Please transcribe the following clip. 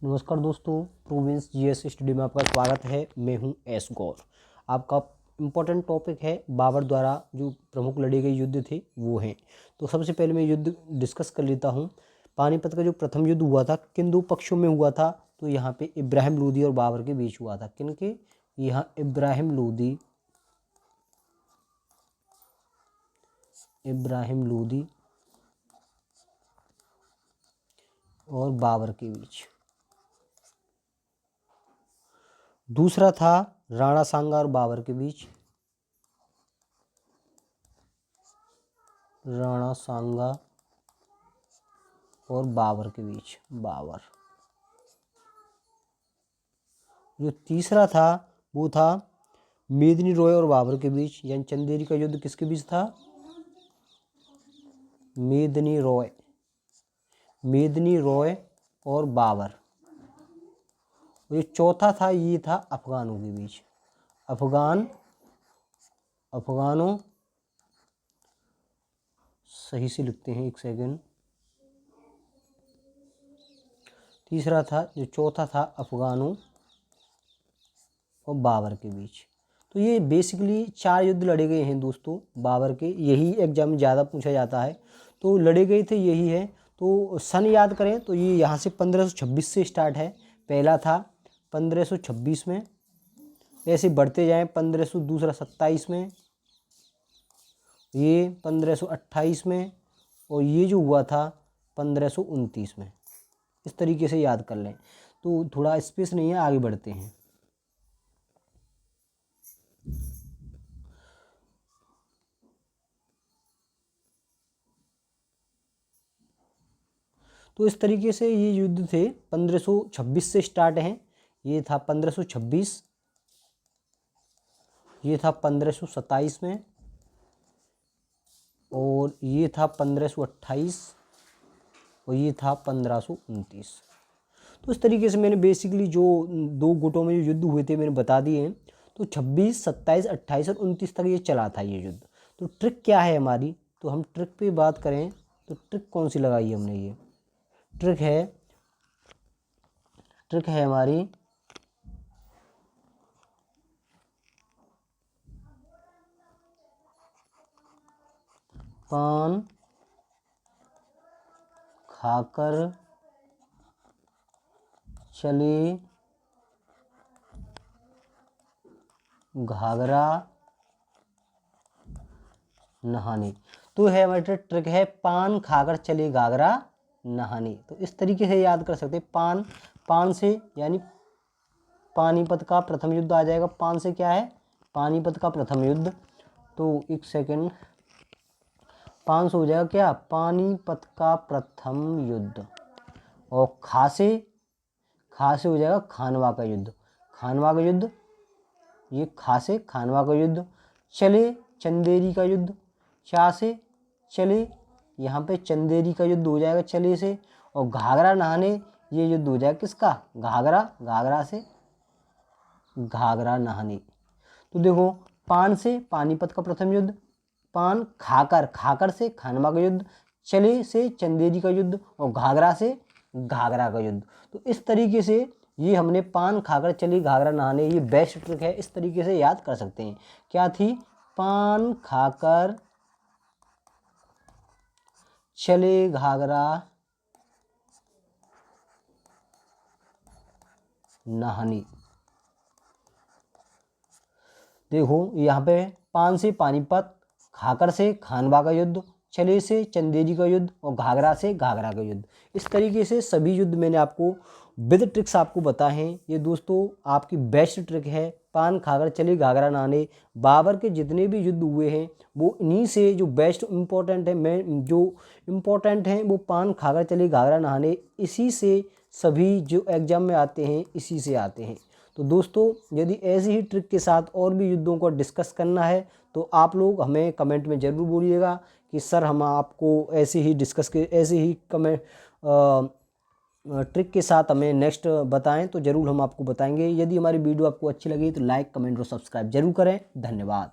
नमस्कार दोस्तों, province GS study में आपका स्वागत है। मैं हूं एस गौर। आपका इम्पोर्टेंट टॉपिक है बाबर द्वारा जो प्रमुख लड़े गए युद्ध थे वो हैं। तो सबसे पहले मैं युद्ध डिस्कस कर लेता हूं। पानीपत का जो प्रथम युद्ध हुआ था किन दो पक्षों में हुआ था? तो यहाँ पे इब्राहिम लोदी और बाबर के बीच हुआ था। किनके? यहाँ इब्राहिम लोदी और बाबर के बीच। दूसरा था राणा सांगा और बाबर के बीच। राणा सांगा और बाबर के बीच। जो तीसरा था वो था मेदिनी रॉय और बाबर के बीच, यानी चंदेरी का युद्ध किसके बीच था? मेदिनी रॉय और बाबर। ये चौथा था, ये था अफगानों के बीच। अफगानों सही से लिखते हैं, एक सेकंड। तीसरा था, जो चौथा था अफगानों और बाबर के बीच। तो ये बेसिकली 4 युद्ध लड़े गए हैं दोस्तों बाबर के। यही एग्जाम में ज़्यादा पूछा जाता है, तो लड़े गए थे यही है। तो सन याद करें तो ये यहाँ से 1526 से स्टार्ट है। पहला था 1526 में, ऐसे बढ़ते जाएं 1500, दूसरा 27 में, ये 1528 में, और ये जो हुआ था 1529 में। इस तरीके से याद कर लें, तो थोड़ा स्पेस नहीं है, आगे बढ़ते हैं। तो इस तरीके से ये युद्ध थे 1526 से स्टार्ट हैं। ये था 1526, ये था 1527 में, और ये था 1528, और ये था 1529। तो इस तरीके से मैंने बेसिकली जो 2 गुटों में जो युद्ध हुए थे मैंने बता दिए हैं। तो 26, 27, 28 और 29 तक ये चला था ये युद्ध। तो ट्रिक क्या है हमारी? तो हम ट्रिक पे बात करें तो ट्रिक कौन सी लगाई हमने? ये ट्रिक है हमारी पान खाकर चले घाघरा नहाने। तो है हमारी ट्रिक है पान खाकर चले घाघरा नहाने। तो इस तरीके से याद कर सकते हैं। पान से यानी पानीपत का प्रथम युद्ध आ जाएगा। पान से क्या है? पानीपत का प्रथम युद्ध। तो एक सेकंड, 5 हो जाएगा क्या? पानीपत का प्रथम युद्ध। और खा से हो जाएगा खानवा का युद्ध। ये खा से खानवा का युद्ध। चले चंदेरी का युद्ध। चा से चले, यहाँ पे चंदेरी का युद्ध हो जाएगा चले से। और घाघरा नहाने, ये युद्ध हो जाएगा किसका? घाघरा से घाघरा नहाने। तो देखो, पान से पानीपत का प्रथम युद्ध, पान खाकर से खानवा का युद्ध, चले से चंदेरी का युद्ध, और घाघरा से घाघरा का युद्ध। तो इस तरीके से ये हमने पान खाकर चली घाघरा नहाने, ये बेस्ट ट्रिक है। इस तरीके से याद कर सकते हैं। क्या थी? पान खाकर चले घाघरा नहाने। देखो यहाँ पे पान से पानीपत, खाकर से खानवा का युद्ध, चले से चंदेरी का युद्ध, और घाघरा से घाघरा का युद्ध। इस तरीके से सभी युद्ध मैंने आपको विद ट्रिक्स आपको बताए हैं। ये दोस्तों आपकी बेस्ट ट्रिक है। पान खाकर चले घाघरा नहाने। बाबर के जितने भी युद्ध हुए हैं वो इन्हीं से जो बेस्ट इम्पोर्टेंट है, मैं जो इम्पोर्टेंट हैं वो पान खाकर चले घाघरा नहाने, इसी से सभी जो एग्जाम में आते हैं इसी से आते हैं। तो दोस्तों यदि ऐसी ही ट्रिक के साथ और भी युद्धों को डिस्कस करना है तो आप लोग हमें कमेंट में ज़रूर बोलिएगा कि सर हम आपको ऐसे ही कमेंट ट्रिक के साथ हमें नेक्स्ट बताएं, तो ज़रूर हम आपको बताएंगे। यदि हमारी वीडियो आपको अच्छी लगी तो लाइक, कमेंट और सब्सक्राइब जरूर करें। धन्यवाद।